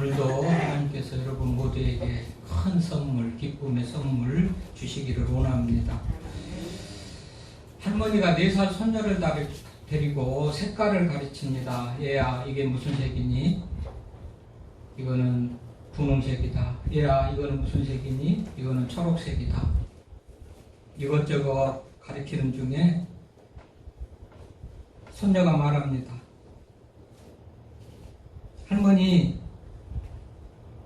오늘도 하나님께서 여러분 모두에게 큰 선물, 기쁨의 선물 주시기를 원합니다. 할머니가 4살 손녀를 데리고 색깔을 가르칩니다. 얘야, 이게 무슨 색이니? 이거는 분홍색이다. 얘야, 이거는 무슨 색이니? 이거는 초록색이다. 이것저것 가르치는 중에 손녀가 말합니다. 할머니,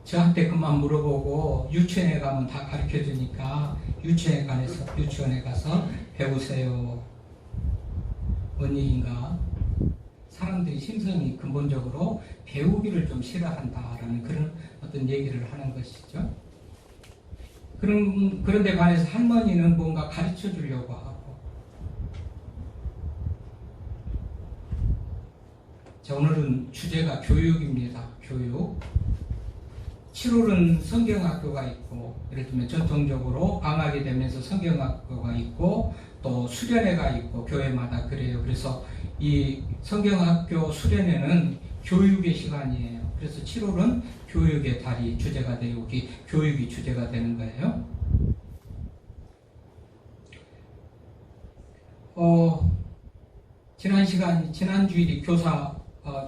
저한테 그만 물어보고 유치원에 가면 다 가르쳐주니까 유치원에 가서 배우세요. 뭔 얘기인가? 사람들이 심성이 근본적으로 배우기를 좀 싫어한다라는 그런 어떤 얘기를 하는 것이죠. 그런데 반해서 할머니는 뭔가 가르쳐 주려고 하고. 자, 오늘은 주제가 교육입니다. 교육. 7월은 성경학교가 있고, 예를 들면 전통적으로 방학이 되면서 성경학교가 있고, 또 수련회가 있고, 교회마다 그래요. 그래서 이 성경학교 수련회는 교육의 시간이에요. 그래서 7월은 교육의 달이 주제가 되고, 교육이 주제가 되는 거예요. 지난 주일이 교사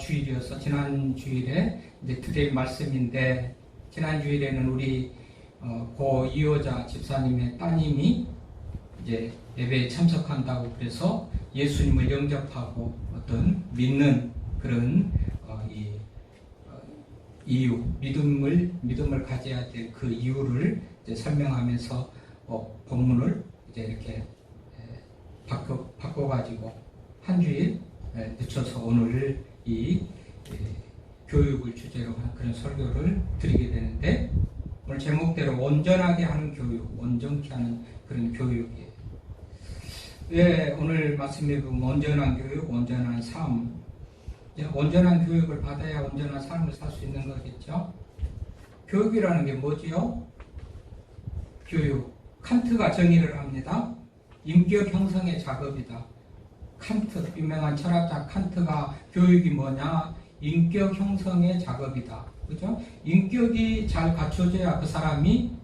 주일이어서 지난 주일에 이제 드릴 말씀인데, 지난 주일에는 우리 고 이호자 집사님의 따님이 이제 예배에 참석한다고 그래서 예수님을 영접하고 어떤 믿는 그런 이유, 믿음을 가져야 될 그 이유를 이제 설명하면서 본문을 이제 이렇게 바꿔가지고 한 주일 늦춰서 오늘 이 교육을 주제로 한 그런 설교를 드리게 되는데, 오늘 제목대로 온전하게 하는 교육, 온전케 하는 그런 교육이에요. 왜 오늘 말씀에 보면 온전한 교육, 온전한 삶, 온전한 교육을 받아야 온전한 삶을 살 수 있는 거겠죠. 교육이라는 게 뭐지요? 교육, 칸트가 정의를 합니다. 인격 형성의 작업이다. 칸트, 유명한 철학자 칸트가 교육이 뭐냐? 인격 형성의 작업이다. 그죠? 인격이 잘 갖춰져야 그 사람이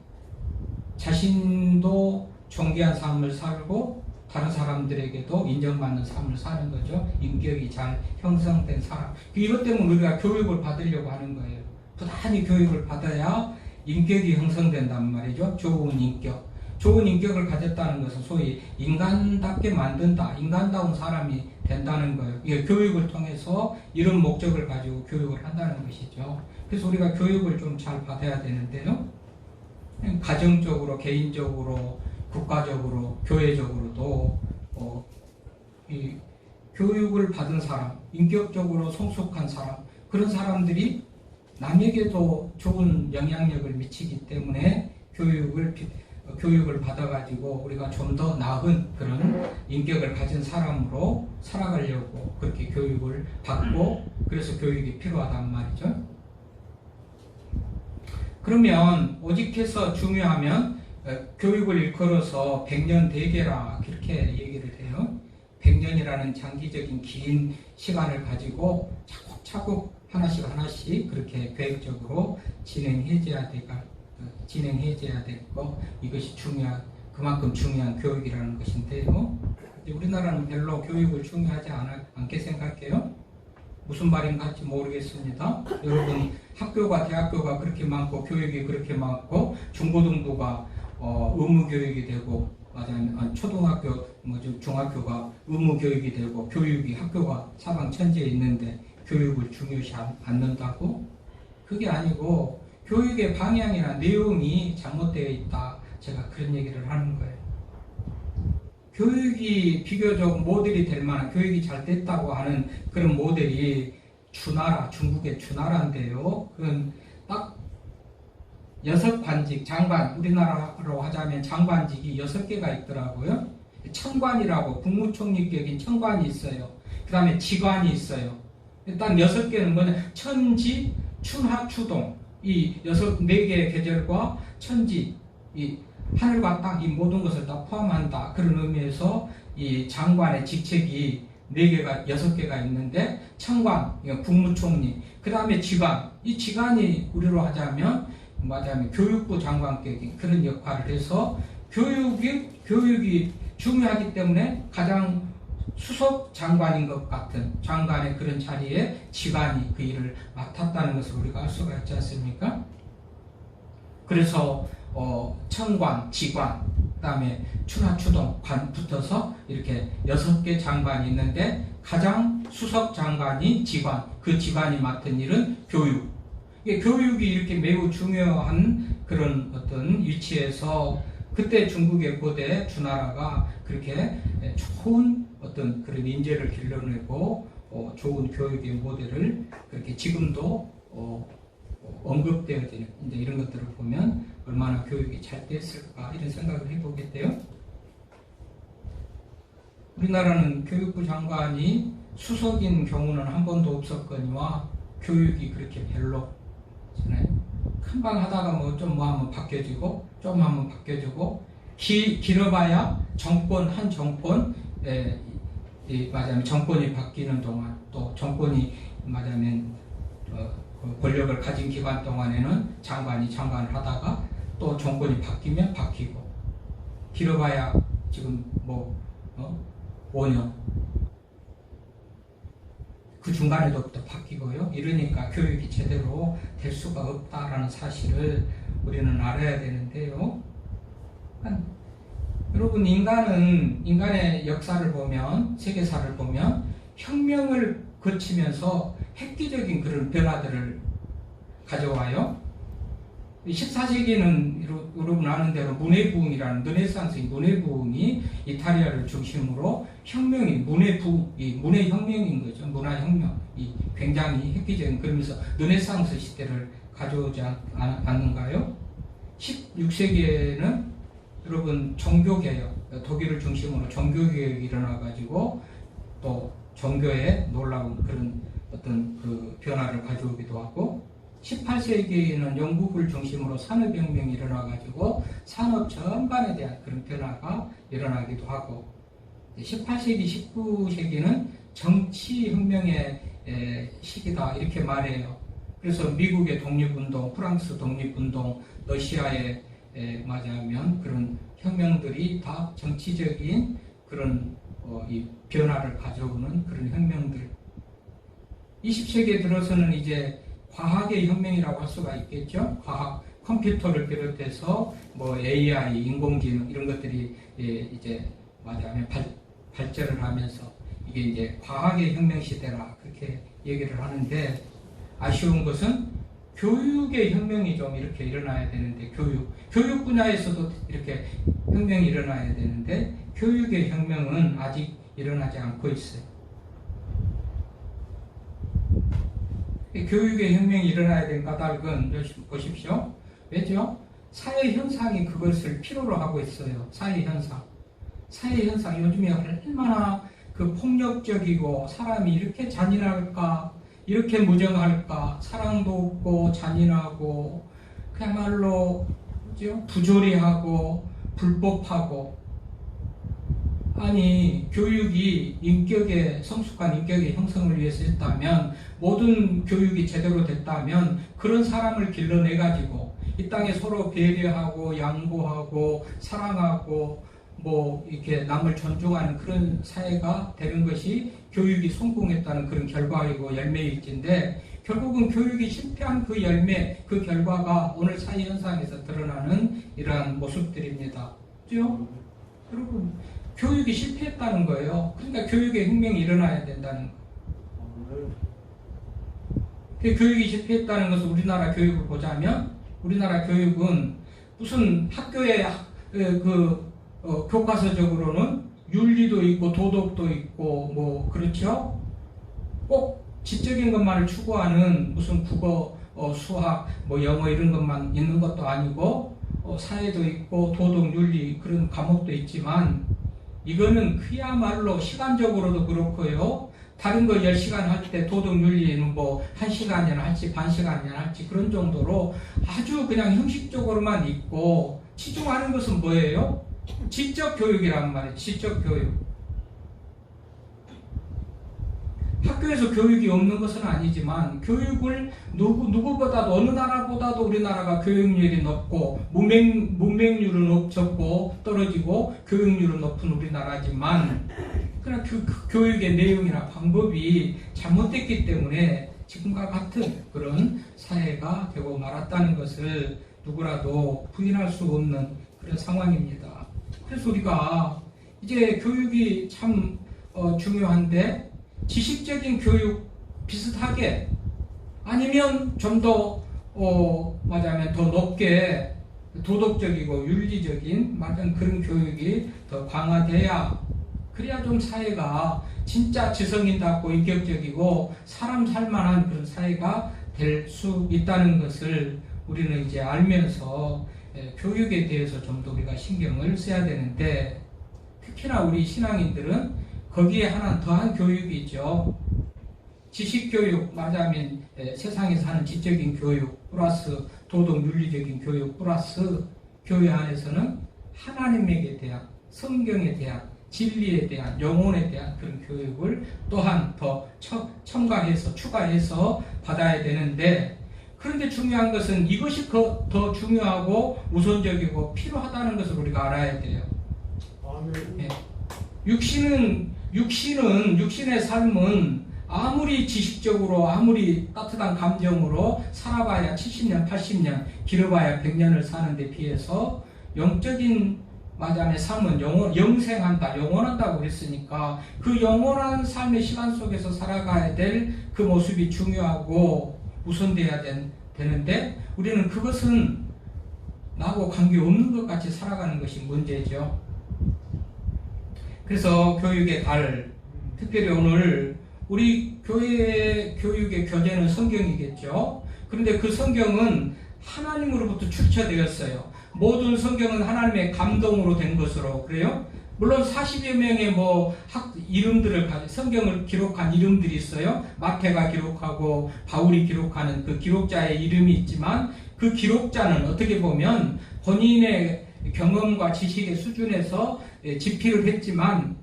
자신도 존귀한 삶을 살고 다른 사람들에게도 인정받는 삶을 사는 거죠. 인격이 잘 형성된 사람. 이것 때문에 우리가 교육을 받으려고 하는 거예요. 부단히 교육을 받아야 인격이 형성된단 말이죠. 좋은 인격. 좋은 인격을 가졌다는 것은 소위 인간답게 만든다. 인간다운 사람이 된다는 거예요. 이게 교육을 통해서 이런 목적을 가지고 교육을 한다는 것이죠. 그래서 우리가 교육을 좀 잘 받아야 되는데요. 가정적으로, 개인적으로, 국가적으로, 교회적으로도 이 교육을 받은 사람, 인격적으로 성숙한 사람, 그런 사람들이 남에게도 좋은 영향력을 미치기 때문에 교육을 받아가지고 우리가 좀 더 나은 그런 인격을 가진 사람으로 살아가려고 그렇게 교육을 받고, 그래서 교육이 필요하단 말이죠. 그러면 오직해서 중요하면 교육을 일컬어서 100년 대계라 그렇게 얘기를 해요. 100년이라는 장기적인 긴 시간을 가지고 차곡차곡 하나씩 그렇게 계획적으로 진행해줘야 되고, 이것이 그만큼 중요한 교육이라는 것인데요. 우리나라는 별로 교육을 중요하지 않게 생각해요. 무슨 말인가 할지 모르겠습니다. 여러분, 학교가, 대학교가 그렇게 많고, 교육이 그렇게 많고, 중고등부가 의무교육이 되고, 맞아요. 초등학교, 중학교가 의무교육이 되고, 학교가 사방천지에 있는데, 교육을 중요시 않는다고? 그게 아니고, 교육의 방향이나 내용이 잘못되어 있다. 제가 그런 얘기를 하는 거예요. 교육이 비교적 모델이 될 만한, 교육이 잘 됐다고 하는 그런 모델이 중국의 주나라인데요. 그건 딱 6관직, 장관, 우리나라로 하자면 장관직이 6개가 있더라고요. 청관이라고 국무총리격인 청관이 있어요. 그 다음에 지관이 있어요. 일단 6개는 뭐냐? 천지, 춘하, 추동. 이 4개의 계절과 천지, 이 하늘과 땅, 이 모든 것을 다 포함한다. 그런 의미에서 이 장관의 직책이 4개가 6개가 있는데 청관, 국무총리, 그 다음에 지관. 이 지관이 우리로 하자면 교육부 장관격인 그런 역할을 해서 교육이 중요하기 때문에 가장 수석 장관인 것 같은 장관의 그런 자리에 지관이 그 일을 맡았다는 것을 우리가 알 수가 있지 않습니까? 그래서 청관, 지관, 그 다음에 추나 추동, 관 붙어서 이렇게 6개 장관이 있는데 가장 수석 장관이 지관, 그 지관이 맡은 일은 교육. 교육이 이렇게 매우 중요한 그런 어떤 위치에서 그때 중국의 고대 주나라가 그렇게 좋은 어떤 그런 인재를 길러내고 좋은 교육의 모델을 그렇게 지금도 언급되어지는 이제 이런 것들을 보면 얼마나 교육이 잘 됐을까 이런 생각을 해보게 돼요. 우리나라는 교육부 장관이 수석인 경우는 한 번도 없었거니와 교육이 그렇게 별로 금방 하다가 좀 한번 바뀌어지고 좀 한번 바뀌어지고 길어봐야 한 정권 맞아면 정권이 바뀌는 동안 또 정권이 맞아면 권력을 가진 기간 동안에는 장관을 하다가 또 정권이 바뀌면 바뀌고 길어봐야 지금 5년 그 중간에도 또 바뀌고요. 이러니까 교육이 제대로 될 수가 없다라는 사실을 우리는 알아야 되는데요. 여러분 인간의 역사를 보면 세계사를 보면 혁명을 거치면서 획기적인 그런 변화들을 가져와요. 14세기는 여러분 아는 대로 문해부흥이라는 르네상스의 문해부흥이 이탈리아를 중심으로 혁명이 문해혁명인 거죠. 문화혁명. 굉장히 획기적인 그러면서 르네상스 시대를 가져오지 않는가요? 16세기에는 여러분 종교개혁, 독일을 중심으로 종교개혁이 일어나가지고 또 종교에 놀라운 그런 어떤 그 변화를 가져오기도 하고 18세기에는 영국을 중심으로 산업혁명이 일어나가지고 산업 전반에 대한 그런 변화가 일어나기도 하고 18세기, 19세기는 정치혁명의 시기다 이렇게 말해요. 그래서 미국의 독립운동, 프랑스 독립운동, 러시아의 맞아면 그런 혁명들이 다 정치적인 그런 이 변화를 가져오는 그런 혁명들. 20세기에 들어서는 이제 과학의 혁명이라고 할 수가 있겠죠. 과학, 컴퓨터를 비롯해서 AI, 인공지능 이런 것들이 이제 맞아면 발전을 하면서 이게 이제 과학의 혁명 시대라 그렇게 얘기를 하는데 아쉬운 것은 교육의 혁명이 좀 이렇게 일어나야 되는데 교육 분야에서도 이렇게 혁명이 일어나야 되는데 교육의 혁명은 아직 일어나지 않고 있어요. 교육의 혁명이 일어나야 되는 까닭은 보십시오. 왜죠? 사회 현상이 그것을 필요로 하고 있어요. 사회 현상 요즘에 얼마나 그 폭력적이고 사람이 이렇게 잔인할까, 이렇게 무정할까, 사랑도 없고 잔인하고 그야말로 부조리하고 불법하고. 아니 교육이 성숙한 인격의 형성을 위해서 했다면, 모든 교육이 제대로 됐다면 그런 사람을 길러내가지고 이 땅에 서로 배려하고 양보하고 사랑하고 이렇게 남을 존중하는 그런 사회가 되는 것이 교육이 성공했다는 그런 결과이고 열매일진데, 결국은 교육이 실패한 그 열매, 그 결과가 오늘 사회 현상에서 드러나는 이러한 모습들입니다. 그죠? 여러분, 교육이 실패했다는 거예요. 그러니까 교육의 혁명이 일어나야 된다는 거. 교육이 실패했다는 것은 우리나라 교육을 보자면, 우리나라 교육은 무슨 학교에 교과서적으로는 윤리도 있고 도덕도 있고 그렇죠? 꼭 지적인 것만을 추구하는 무슨 국어, 수학, 영어 이런 것만 있는 것도 아니고 사회도 있고 도덕, 윤리 그런 과목도 있지만, 이거는 그야말로 시간적으로도 그렇고요. 다른 거 10시간 할 때 도덕 윤리는 1시간이나 할지 반시간이나 할지 그런 정도로 아주 그냥 형식적으로만 있고, 치중하는 것은 뭐예요? 지적 교육이란 말이에요. 지적 교육. 학교에서 교육이 없는 것은 아니지만 교육을 누구보다도 어느 나라보다도 우리나라가 교육률이 높고 문맹률은 적고 떨어지고 교육률은 높은 우리나라지만 그러나 그 교육의 내용이나 방법이 잘못됐기 때문에 지금과 같은 그런 사회가 되고 말았다는 것을 누구라도 부인할 수 없는 그런 상황입니다. 그래서 우리가 이제 교육이 참 중요한데 지식적인 교육 비슷하게 아니면 좀 더 말하자면 더 높게 도덕적이고 윤리적인 맞은 그런 교육이 더 강화돼야 그래야 좀 사회가 진짜 지성인답고 인격적이고 사람 살만한 그런 사회가 될 수 있다는 것을 우리는 이제 알면서 교육에 대해서 좀 더 우리가 신경을 써야 되는데 특히나 우리 신앙인들은 거기에 하나 더한 교육이 있죠. 지식교육, 말하자면 세상에서 하는 지적인 교육 플러스 도덕 윤리적인 교육 플러스 교회 안에서는 하나님에게 대한 성경에 대한 진리에 대한 영혼에 대한 그런 교육을 또한 더 첨가해서 추가해서 받아야 되는데 그런데 중요한 것은 이것이 더 중요하고 우선적이고 필요하다는 것을 우리가 알아야 돼요. 네. 육신의 삶은 아무리 지식적으로 아무리 따뜻한 감정으로 살아봐야 70년 80년 길어봐야 100년을 사는데 비해서 영적인 마자의 삶은 영생한다 영원한다고 했으니까 그 영원한 삶의 시간 속에서 살아가야 될 그 모습이 중요하고 우선돼야 되는데 우리는 그것은 나하고 관계없는 것 같이 살아가는 것이 문제죠. 그래서 교육의 달, 특별히 오늘 우리 교회의 교육의 교재는 성경이겠죠. 그런데 그 성경은 하나님으로부터 출처되었어요. 모든 성경은 하나님의 감동으로 된 것으로 그래요. 물론 40여 명의 이름들을 성경을 기록한 이름들이 있어요. 마태가 기록하고 바울이 기록하는 그 기록자의 이름이 있지만 그 기록자는 어떻게 보면 본인의 경험과 지식의 수준에서 집필을 했지만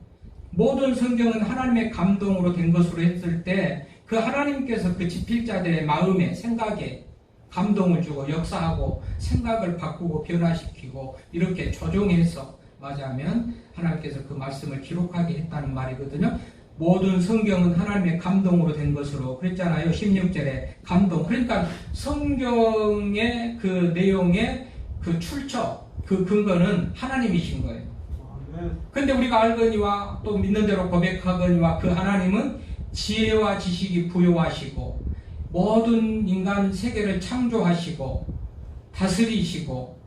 모든 성경은 하나님의 감동으로 된 것으로 했을 때 그 하나님께서 그 집필자들의 마음에 생각에 감동을 주고 역사하고 생각을 바꾸고 변화시키고 이렇게 조정해서 맞아면 하나님께서 그 말씀을 기록하게 했다는 말이거든요. 모든 성경은 하나님의 감동으로 된 것으로 그랬잖아요. 16절에 감동. 그러니까 성경의 그 내용의 그 출처 그 근거는 하나님이신 거예요. 그런데 우리가 알거니와 또 믿는 대로 고백하거니와 그 하나님은 지혜와 지식이 부여하시고 모든 인간 세계를 창조하시고 다스리시고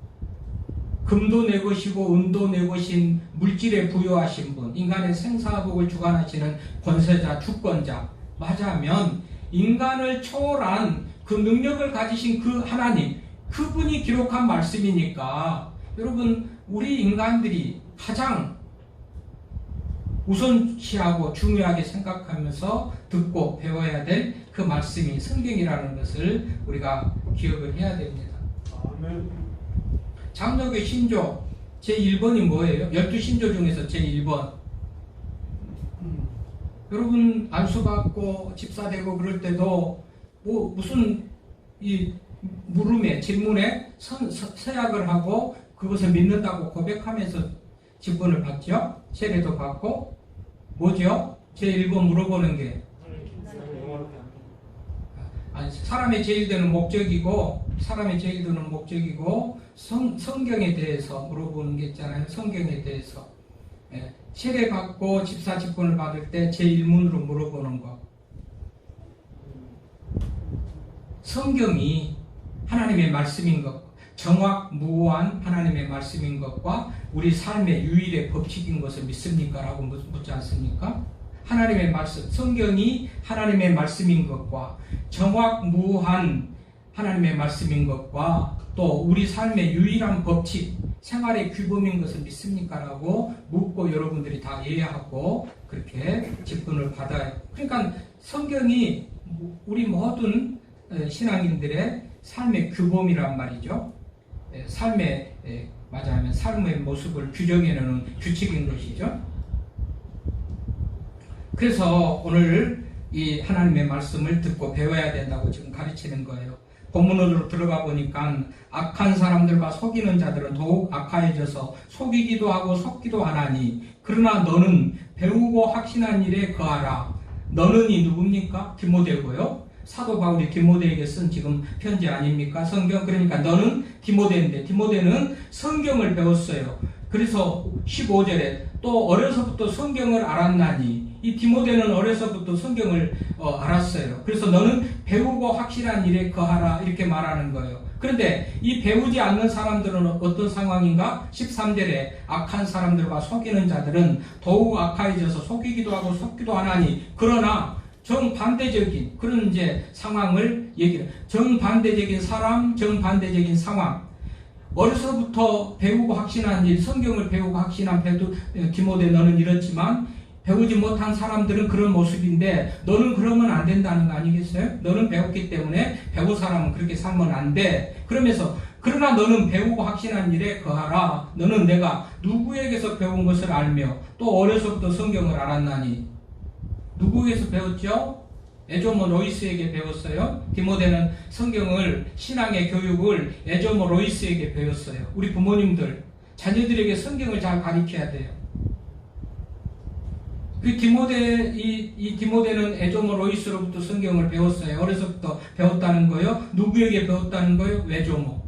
금도 내 것이고 은도 내 것인 물질에 부여하신 분, 인간의 생사복을 주관하시는 권세자, 주권자 맞아면 인간을 초월한 그 능력을 가지신 그 하나님, 그분이 기록한 말씀이니까 여러분 우리 인간들이 가장 우선시하고 중요하게 생각하면서 듣고 배워야 될 그 말씀이 성경이라는 것을 우리가 기억을 해야 됩니다. 아멘. 장로교 신조 제1번이 뭐예요? 12신조 중에서 제1번. 여러분 안수받고 집사되고 그럴 때도 무슨 이 물음에 질문에 서약을 하고 그것을 믿는다고 고백하면서 직분을 받죠. 세례도 받고 뭐죠? 제1번 물어보는 게 사람의 제일 드는 목적이고 성경에 대해서 물어보는 게 있잖아요. 성경에 대해서 세례 받고 집사 직분을 받을 때 제1문으로 물어보는 거. 성경이 하나님의 말씀인 것, 정확무한 하나님의 말씀인 것과 우리 삶의 유일의 법칙인 것을 믿습니까? 라고 묻지 않습니까? 하나님의 말씀, 성경이 하나님의 말씀인 것과 정확무한 하나님의 말씀인 것과 또 우리 삶의 유일한 법칙, 생활의 규범인 것을 믿습니까? 라고 묻고 여러분들이 다 예하고 그렇게 직분을 받아요. 그러니까 성경이 우리 모든 신앙인들의 삶의 규범이란 말이죠. 삶의 맞아하면 삶의 모습을 규정해내는 규칙인 것이죠. 그래서 오늘 이 하나님의 말씀을 듣고 배워야 된다고 지금 가르치는 거예요. 본문으로 들어가 보니까 악한 사람들과 속이는 자들은 더욱 악하여져서 속이기도 하고 속기도 하나니 그러나 너는 배우고 확신한 일에 거하라. 너는이 누굽니까? 디모데고요. 사도 바울이 디모데에게 쓴 지금 편지 아닙니까? 성경. 그러니까 너는 디모데인데 디모데는 성경을 배웠어요. 그래서 15절에 또 어려서부터 성경을 알았나니 이 디모데는 어려서부터 성경을 알았어요. 그래서 너는 배우고 확실한 일에 거하라 이렇게 말하는 거예요. 그런데 이 배우지 않는 사람들은 어떤 상황인가? 13절에 악한 사람들과 속이는 자들은 더욱 악하여져서 속이기도 하고 속기도 하나니 그러나 정반대적인 그런 이제 상황을 얘기해요. 정반대적인 사람, 정반대적인 상황. 어려서부터 배우고 확신한 일, 성경을 배우고 확신한 디모데 너는 이렇지만 배우지 못한 사람들은 그런 모습인데 너는 그러면 안 된다는 거 아니겠어요? 너는 배웠기 때문에 배운 사람은 그렇게 살면 안 돼. 그러면서 그러나 너는 배우고 확신한 일에 거하라. 너는 내가 누구에게서 배운 것을 알며 또 어려서부터 성경을 알았나니. 누구에게서 배웠죠? 에조모 로이스에게 배웠어요. 디모데는 성경을 신앙의 교육을 에조모 로이스에게 배웠어요. 우리 부모님들 자녀들에게 성경을 잘 가르쳐야 돼요. 그 디모데는 에조모 로이스로부터 성경을 배웠어요. 어려서부터 배웠다는 거요. 누구에게 배웠다는 거요? 에조모.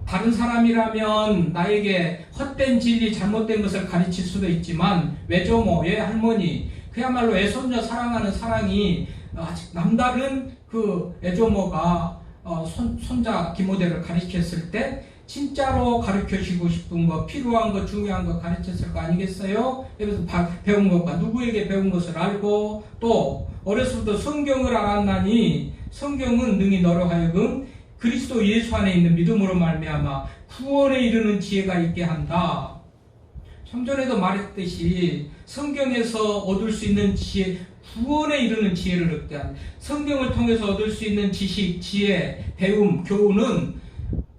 다른 사람이라면 나에게 헛된 진리, 잘못된 것을 가르칠 수도 있지만 외조모, 할머니, 그야말로 애손자 사랑하는 사랑이 남다른 그 애조모가 손자 디모데를 가르쳤을 때 진짜로 가르쳐주고 싶은 거, 필요한 거, 중요한 거 가르쳤을 거 아니겠어요? 그래서 배운 것과 누구에게 배운 것을 알고 또 어렸을 때 성경을 알았나니 성경은 능히 너로 하여금 그리스도 예수 안에 있는 믿음으로 말미암아 구원에 이르는 지혜가 있게 한다. 좀 전에도 말했듯이 성경에서 얻을 수 있는 지혜, 구원에 이르는 지혜를 얻게 한다. 성경을 통해서 얻을 수 있는 지식, 지혜, 배움, 교훈은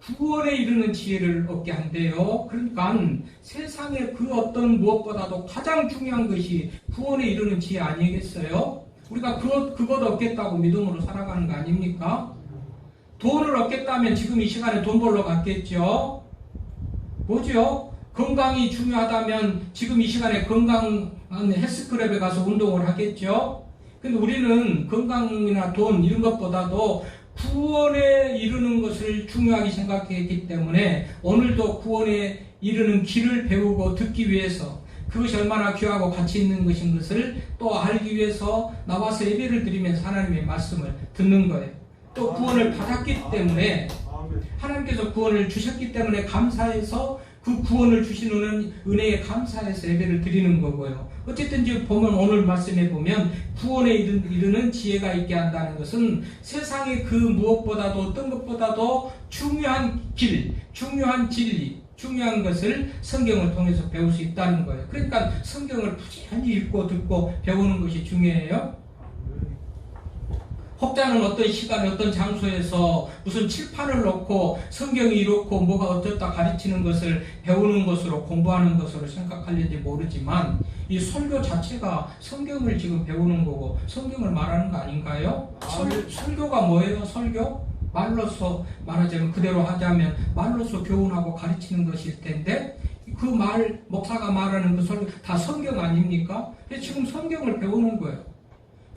구원에 이르는 지혜를 얻게 한대요. 그러니까 세상에 그 어떤 무엇보다도 가장 중요한 것이 구원에 이르는 지혜 아니겠어요? 우리가 그것 얻겠다고 믿음으로 살아가는 거 아닙니까? 돈을 얻겠다면 지금 이 시간에 돈 벌러 갔겠죠? 뭐죠? 건강이 중요하다면 지금 이 시간에 건강한 헬스클럽에 가서 운동을 하겠죠? 근데 우리는 건강이나 돈 이런 것보다도 구원에 이르는 것을 중요하게 생각했기 때문에 오늘도 구원에 이르는 길을 배우고 듣기 위해서 그것이 얼마나 귀하고 가치 있는 것인 것을 또 알기 위해서 나와서 예배를 드리면서 하나님의 말씀을 듣는 거예요. 또 구원을 받았기 때문에 하나님께서 구원을 주셨기 때문에 감사해서 그 구원을 주시는 은혜에 감사해서 예배를 드리는 거고요. 어쨌든 지금 보면 오늘 말씀에 보면 구원에 이르는 지혜가 있게 한다는 것은 세상의 그 무엇보다도 어떤 것보다도 중요한 길, 중요한 진리, 중요한 것을 성경을 통해서 배울 수 있다는 거예요. 그러니까 성경을 부지런히 읽고 듣고 배우는 것이 중요해요. 혹자는 어떤 시간, 어떤 장소에서 무슨 칠판을 놓고 성경이 이렇고 뭐가 어떻다 가르치는 것을 배우는 것으로 공부하는 것으로 생각할는지 모르지만 이 설교 자체가 성경을 지금 배우는 거고 성경을 말하는 거 아닌가요? 설교가 뭐예요? 설교? 말로서 말하자면 그대로 하자면 말로서 교훈하고 가르치는 것일 텐데 그 말, 목사가 말하는 그 설교 다 성경 아닙니까? 지금 성경을 배우는 거예요.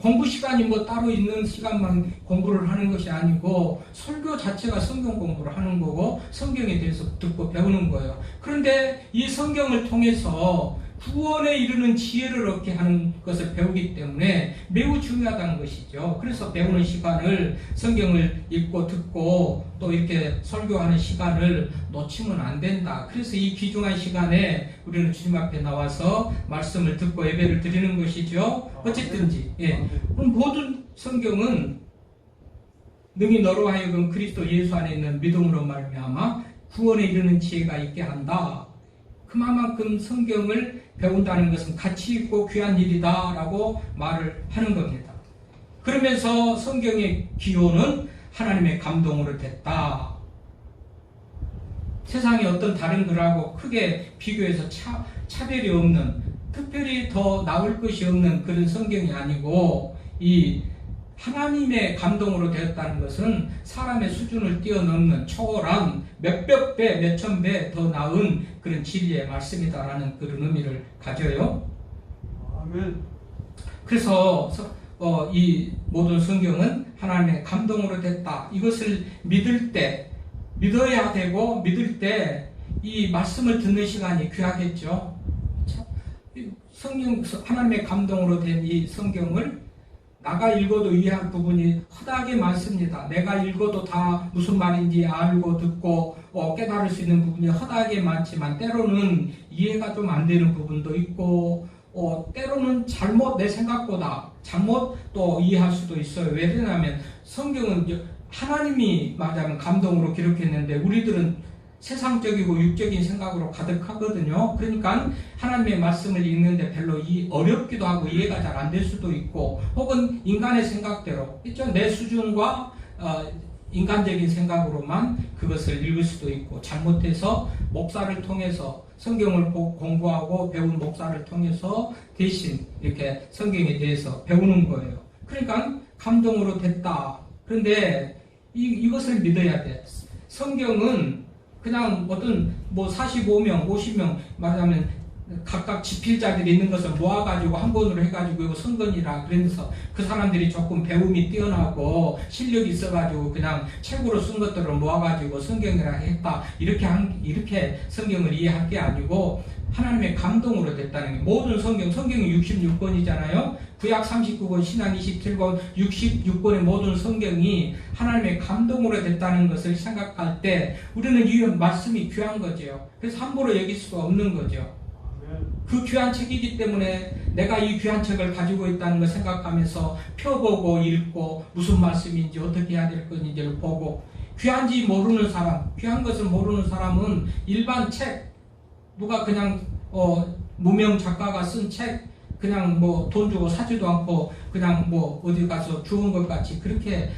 공부 시간이 뭐 따로 있는 시간만 공부를 하는 것이 아니고 설교 자체가 성경 공부를 하는 거고 성경에 대해서 듣고 배우는 거예요. 그런데 이 성경을 통해서 구원에 이르는 지혜를 얻게 하는 것을 배우기 때문에 매우 중요하다는 것이죠. 그래서 배우는 시간을 성경을 읽고 듣고 또 이렇게 설교하는 시간을 놓치면 안 된다. 그래서 이 귀중한 시간에 우리는 주님 앞에 나와서 말씀을 듣고 예배를 드리는 것이죠. 어쨌든지 모든 성경은 능히 너로 하여금 그리스도 예수 안에 있는 믿음으로 말미암아 구원에 이르는 지혜가 있게 한다. 그만큼 성경을 배운다는 것은 가치 있고 귀한 일이다라고 말을 하는 겁니다. 그러면서 성경의 기호는 하나님의 감동으로 됐다. 세상의 어떤 다른 글하고 크게 비교해서 차별이 없는 특별히 더 나올 것이 없는 그런 성경이 아니고 이 하나님의 감동으로 되었다는 것은 사람의 수준을 뛰어넘는 초월한 몇백 배, 몇천 배 더 나은 그런 진리의 말씀이다라는 그런 의미를 가져요. 아멘. 그래서 이 모든 성경은 하나님의 감동으로 됐다. 이것을 믿을 때, 믿어야 되고 믿을 때 이 말씀을 듣는 시간이 귀하겠죠. 성경, 하나님의 감동으로 된 이 성경을 나가 읽어도 이해할 부분이 허다하게 많습니다. 내가 읽어도 다 무슨 말인지 알고 듣고 깨달을 수 있는 부분이 허다하게 많지만 때로는 이해가 좀 안 되는 부분도 있고 때로는 잘못 내 생각보다 잘못 또 이해할 수도 있어요. 왜 그러냐면 성경은 하나님이 말하자면 감동으로 기록했는데 우리들은 세상적이고 육적인 생각으로 가득하거든요. 그러니까 하나님의 말씀을 읽는데 별로 어렵기도 하고 이해가 잘 안 될 수도 있고 혹은 인간의 생각대로 있죠. 내 수준과 인간적인 생각으로만 그것을 읽을 수도 있고 잘못해서 목사를 통해서 성경을 공부하고 배운 목사를 통해서 대신 이렇게 성경에 대해서 배우는 거예요. 그러니까 감동으로 됐다. 그런데 이것을 믿어야 돼. 성경은 그냥 어떤 45명, 50명 말하자면 각각 지필자들이 있는 것을 모아가지고 한 번으로 해가지고 이거 성경이라 그러면서 그 사람들이 조금 배움이 뛰어나고 실력이 있어가지고 그냥 책으로 쓴 것들을 모아가지고 성경이라 했다. 이렇게 성경을 이해할 게 아니고 하나님의 감동으로 됐다는 게 모든 성경이 66권이잖아요. 구약 39권, 신약 27권, 66권의 모든 성경이 하나님의 감동으로 됐다는 것을 생각할 때 우리는 이 말씀이 귀한 거죠. 그래서 함부로 여길 수가 없는 거죠. 그 귀한 책이기 때문에 내가 이 귀한 책을 가지고 있다는 걸 생각하면서 펴보고 읽고 무슨 말씀인지 어떻게 해야 될 건지를 보고 귀한지 모르는 사람, 귀한 것을 모르는 사람은 일반 책 누가 그냥 무명 작가가 쓴 책 그냥 돈 주고 사지도 않고 그냥 어디 가서 주운 것 같이 그렇게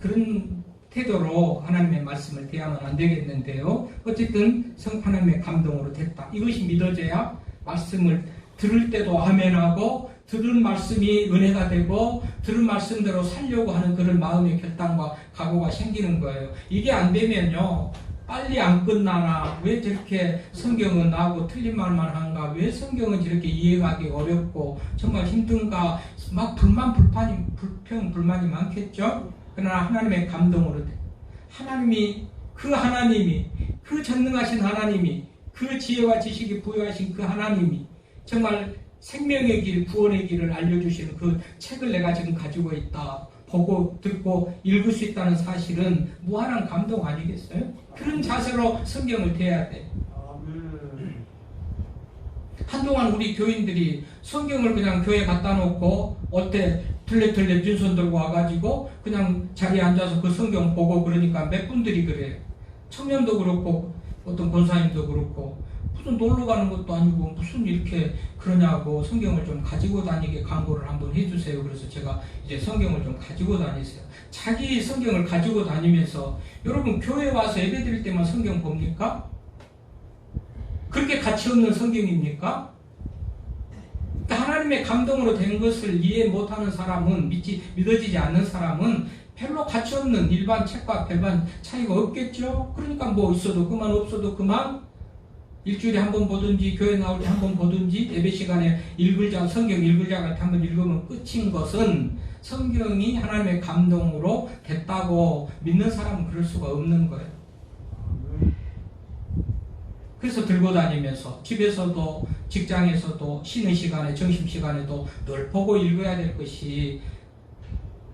그런 태도로 하나님의 말씀을 대하면 안 되겠는데요. 어쨌든 하나님의 감동으로 됐다. 이것이 믿어져야 말씀을 들을 때도 아멘하고 들은 말씀이 은혜가 되고 들은 말씀대로 살려고 하는 그런 마음의 결단과 각오가 생기는 거예요. 이게 안 되면요. 빨리 안 끝나나 왜 저렇게 성경은 나하고 틀린 말만 한가 왜 성경은 저렇게 이해하기 어렵고 정말 힘든가 막 불평불만이 많겠죠. 그러나 하나님의 감동으로 하나님이 그 전능하신 하나님이 그 지혜와 지식이 부여하신 그 하나님이 정말 생명의 길 구원의 길을 알려주시는 그 책을 내가 지금 가지고 있다. 보고 듣고 읽을 수 있다는 사실은 무한한 감동 아니겠어요? 그런 자세로 성경을 대해야 돼. 한동안 우리 교인들이 성경을 그냥 교회에 갖다 놓고 어때 틀레틀레 빈손 들고 와가지고 그냥 자리에 앉아서 그 성경 보고 그러니까 몇 분들이 그래요. 청년도 그렇고 어떤 권사님도 그렇고 무슨 놀러 가는 것도 아니고 무슨 이렇게 그러냐고 성경을 좀 가지고 다니게 강구를 한번 해주세요. 그래서 제가 이제 성경을 좀 가지고 다니세요. 자기 성경을 가지고 다니면서 여러분 교회 와서 예배 드릴 때만 성경 봅니까? 그렇게 가치 없는 성경입니까? 하나님의 감동으로 된 것을 이해 못하는 사람은 믿어지지 않는 사람은 별로 가치 없는 일반 책과 별반 차이가 없겠죠. 그러니까 있어도 그만 없어도 그만 일주일에 한 번 보든지 교회 나올 때 한 번 보든지 예배 시간에 성경 읽을 자가 한 번 읽으면 끝인 것은 성경이 하나님의 감동으로 됐다고 믿는 사람은 그럴 수가 없는 거예요. 그래서 들고 다니면서 집에서도 직장에서도 쉬는 시간에 점심시간에도 늘 보고 읽어야 될 것이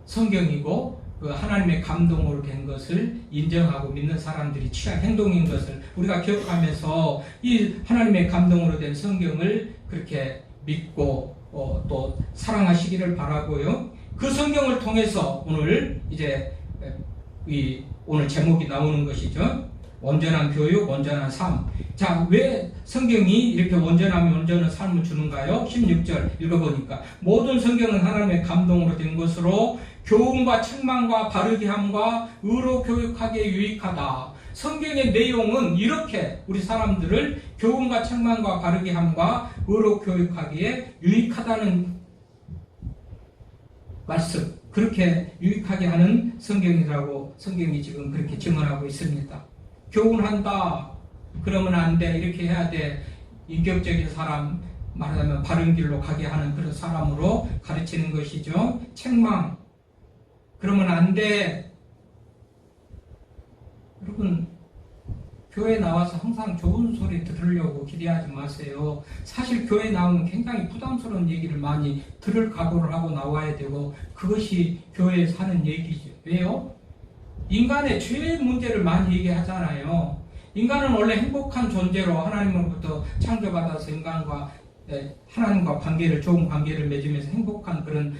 성경이고 그 하나님의 감동으로 된 것을 인정하고 믿는 사람들이 취한 행동인 것을 우리가 기억하면서 이 하나님의 감동으로 된 성경을 그렇게 믿고 또 사랑하시기를 바라고요. 그 성경을 통해서 오늘 이제 오늘 제목이 나오는 것이죠. 온전한 교육, 온전한 삶. 자, 왜 성경이 이렇게 온전하면 온전한 삶을 주는가요? 16절 읽어보니까 모든 성경은 하나님의 감동으로 된 것으로 교훈과 책망과 바르게 함과 의로 교육하기에 유익하다. 성경의 내용은 이렇게 우리 사람들을 교훈과 책망과 바르게 함과 의로 교육하기에 유익하다는 말씀, 그렇게 유익하게 하는 성경이라고 성경이 지금 그렇게 증언하고 있습니다. 교훈한다, 그러면 안 돼, 이렇게 해야 돼. 인격적인 사람, 말하자면 바른 길로 가게 하는 그런 사람으로 가르치는 것이죠. 책망, 그러면 안 돼. 여러분, 교회 나와서 항상 좋은 소리 들으려고 기대하지 마세요. 사실 교회 나오면 굉장히 부담스러운 얘기를 많이 들을 각오를 하고 나와야 되고, 그것이 교회에 사는 얘기죠. 왜요? 인간의 죄의 문제를 많이 얘기하잖아요. 인간은 원래 행복한 존재로 하나님으로부터 창조받아서 하나님과 관계를, 좋은 관계를 맺으면서 행복한 그런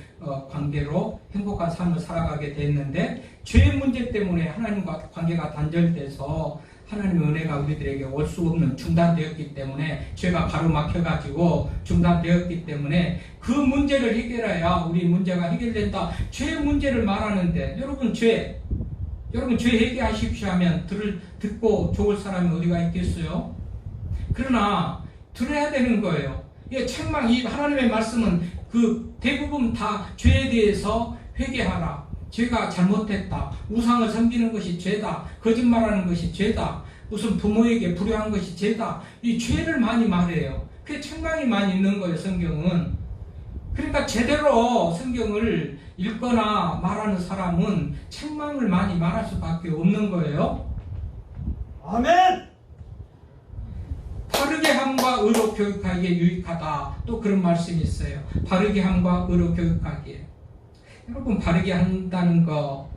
관계로 행복한 삶을 살아가게 됐는데, 죄의 문제 때문에 하나님과 관계가 단절돼서 하나님의 은혜가 우리들에게 올 수 없는, 중단되었기 때문에, 죄가 가로막혀가지고 중단되었기 때문에 그 문제를 해결해야 우리 문제가 해결된다. 죄 문제를 말하는데, 여러분 죄 해결하십시오 하면 듣고 좋을 사람이 어디가 있겠어요? 그러나 들어야 되는 거예요. 이 책망, 이 하나님의 말씀은 그 대부분 다 죄에 대해서 회개하라. 죄가 잘못됐다. 우상을 섬기는 것이 죄다. 거짓말하는 것이 죄다. 무슨 부모에게 불효한 것이 죄다. 이 죄를 많이 말해요. 그게 책망이 많이 있는 거예요, 성경은. 그러니까 제대로 성경을 읽거나 말하는 사람은 책망을 많이 말할 수밖에 없는 거예요. 아멘! 바르게 함과 의로 교육하기에 유익하다. 또 그런 말씀이 있어요. 바르게 함과 의로 교육하기에. 여러분, 바르게 한다는 거,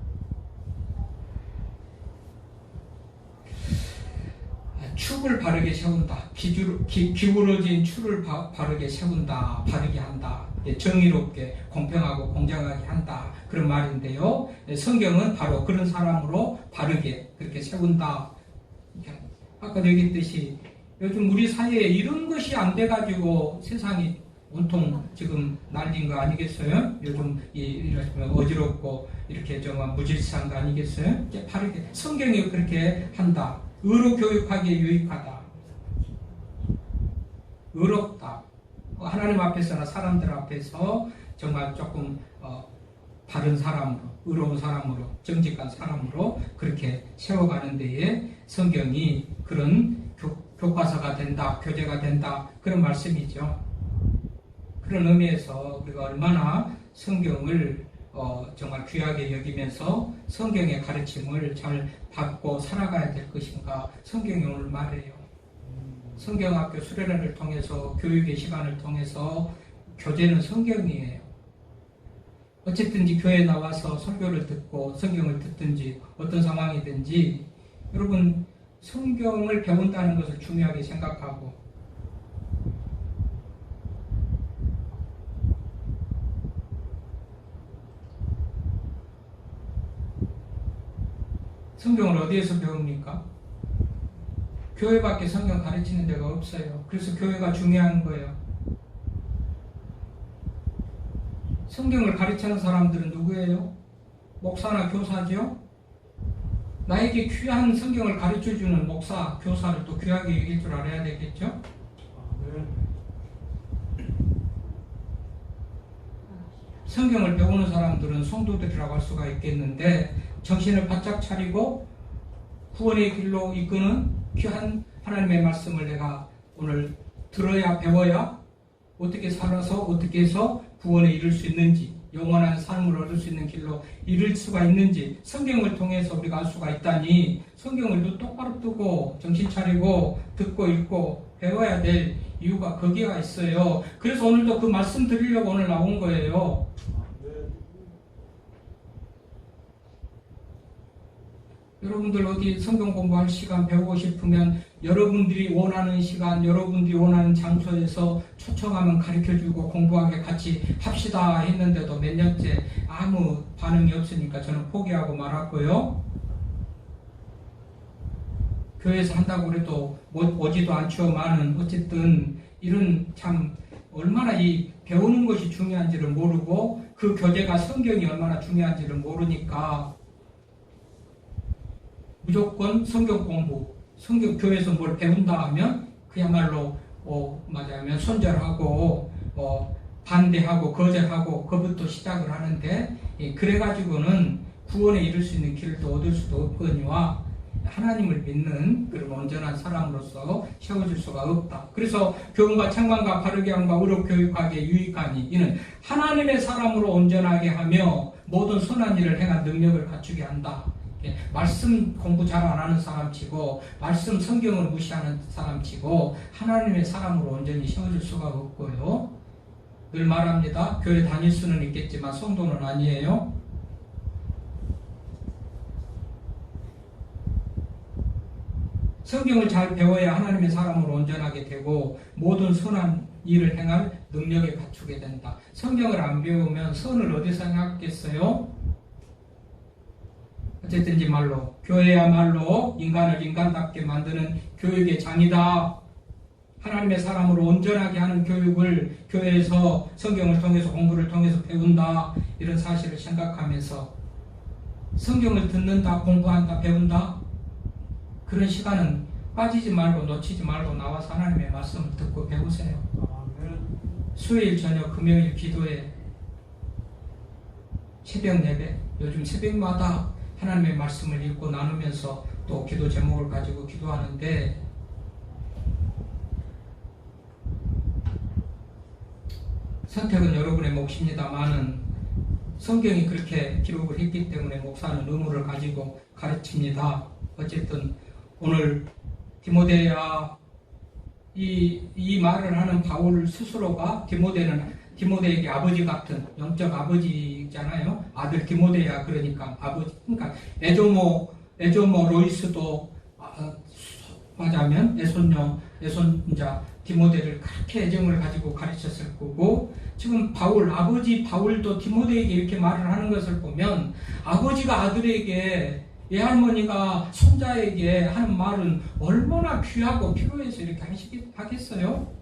축을 바르게 세운다. 기울어진 축을 바르게 세운다. 바르게 한다. 정의롭게, 공평하고 공정하게 한다. 그런 말인데요. 성경은 바로 그런 사람으로 바르게 그렇게 세운다. 아까 얘기했듯이 요즘 우리 사회에 이런 것이 안 돼가지고 세상이 온통 지금 난리인 거 아니겠어요? 요즘 이러시면 어지럽고 이렇게 정말 무질서한 거 아니겠어요? 바르게 성경이 그렇게 한다. 의로 교육하기에 유익하다. 의롭다. 하나님 앞에서나 사람들 앞에서 정말 조금 바른 사람으로, 의로운 사람으로, 정직한 사람으로 그렇게 세워가는 데에 성경이 그런 교과서가 된다, 교재가 된다, 그런 말씀이죠. 그런 의미에서 우리가 얼마나 성경을 정말 귀하게 여기면서 성경의 가르침을 잘 받고 살아가야 될 것인가, 성경이 오늘 말해요. 성경학교 수련회를 통해서, 교육의 시간을 통해서 교재는 성경이에요. 어쨌든지 교회에 나와서 설교를 듣고 성경을 듣든지 어떤 상황이든지 여러분 성경을 배운다는 것을 중요하게 생각하고, 성경을 어디에서 배웁니까? 교회밖에 성경 가르치는 데가 없어요. 그래서 교회가 중요한 거예요. 성경을 가르치는 사람들은 누구예요? 목사나 교사죠? 나에게 귀한 성경을 가르쳐주는 목사, 교사를 또 귀하게 여길 줄 알아야 되겠죠? 성경을 배우는 사람들은 성도들이라고 할 수가 있겠는데, 정신을 바짝 차리고 구원의 길로 이끄는 귀한 하나님의 말씀을 내가 오늘 들어야, 배워야 어떻게 살아서 어떻게 해서 구원에 이를 수 있는지, 영원한 삶을 얻을 수 있는 길로 이를 수가 있는지 성경을 통해서 우리가 알 수가 있다니, 성경을 또 똑바로 뜨고 정신 차리고 듣고 읽고 배워야 될 이유가 거기가 있어요. 그래서 오늘도 그 말씀 드리려고 오늘 나온 거예요. 여러분들 어디 성경 공부할 시간 배우고 싶으면 여러분들이 원하는 시간, 여러분들이 원하는 장소에서 초청하면 가르쳐주고 공부하게 같이 합시다 했는데도 몇 년째 아무 반응이 없으니까 저는 포기하고 말았고요. 교회에서 한다고 그래도 오지도 않지만은 어쨌든 이런 참 얼마나 이 배우는 것이 중요한지를 모르고 그 교재가 성경이 얼마나 중요한지를 모르니까 무조건 성경 공부, 성경 교회에서 뭘 배운다 하면 그야말로 맞아면 손절하고 반대하고 거절하고 그것부터 시작을 하는데 그래가지고는 구원에 이를 수 있는 길도 얻을 수도 없거니와 하나님을 믿는 그런 온전한 사람으로서 세워질 수가 없다. 그래서 교훈과 책망과 바르게 함과 의로 교육하기에 유익하니 이는 하나님의 사람으로 온전하게 하며 모든 선한 일을 행한 능력을 갖추게 한다. 말씀 공부 잘 안 하는 사람치고 말씀 성경을 무시하는 사람치고 하나님의 사람으로 온전히 세워질 수가 없고요. 늘 말합니다. 교회 다닐 수는 있겠지만 성도는 아니에요. 성경을 잘 배워야 하나님의 사람으로 온전하게 되고 모든 선한 일을 행할 능력을 갖추게 된다. 성경을 안 배우면 선을 어디서 행하겠어요? 어쨌든지 말로 교회야말로 인간을 인간답게 만드는 교육의 장이다. 하나님의 사람으로 온전하게 하는 교육을 교회에서 성경을 통해서 공부를 통해서 배운다. 이런 사실을 생각하면서 성경을 듣는다, 공부한다, 배운다. 그런 시간은 빠지지 말고 놓치지 말고 나와서 하나님의 말씀을 듣고 배우세요. 수요일 저녁 금요일 기도회 새벽 예배 요즘 새벽마다 하나님의 말씀을 읽고 나누면서 또 기도 제목을 가지고 기도하는데 선택은 여러분의 몫입니다만은 성경이 그렇게 기록을 했기 때문에 목사는 의무를 가지고 가르칩니다. 어쨌든 오늘 디모데야 이 말을 하는 바울 스스로가 디모데에게 아버지 같은 영적 아버지잖아요. 아들 디모데야 그러니까 아버지. 그러니까 에조모 로이스도 맞아면 애손자 디모데를 그렇게 애정을 가지고 가르쳤을 거고 지금 아버지 바울도 디모데에게 이렇게 말을 하는 것을 보면 아버지가 아들에게 외할머니가 손자에게 하는 말은 얼마나 귀하고 필요해서 이렇게 하겠어요?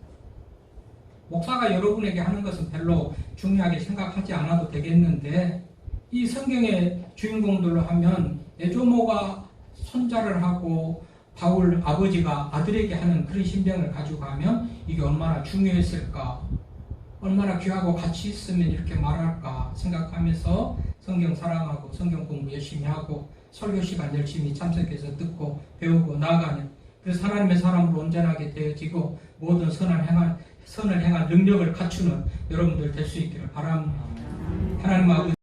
목사가 여러분에게 하는 것은 별로 중요하게 생각하지 않아도 되겠는데 이 성경의 주인공들로 하면 에조모가 손자를 하고 바울 아버지가 아들에게 하는 그런 심정을 가지고 가면 이게 얼마나 중요했을까, 얼마나 귀하고 가치 있으면 이렇게 말할까 생각하면서 성경 사랑하고 성경 공부 열심히 하고 설교 시간 열심히 참석해서 듣고 배우고 나아가는, 그래서 하나님의 사람으로 온전하게 되어지고 모든 선을 행할 능력을 갖추는 여러분들 될 수 있기를 바랍니다. 하나님 아버지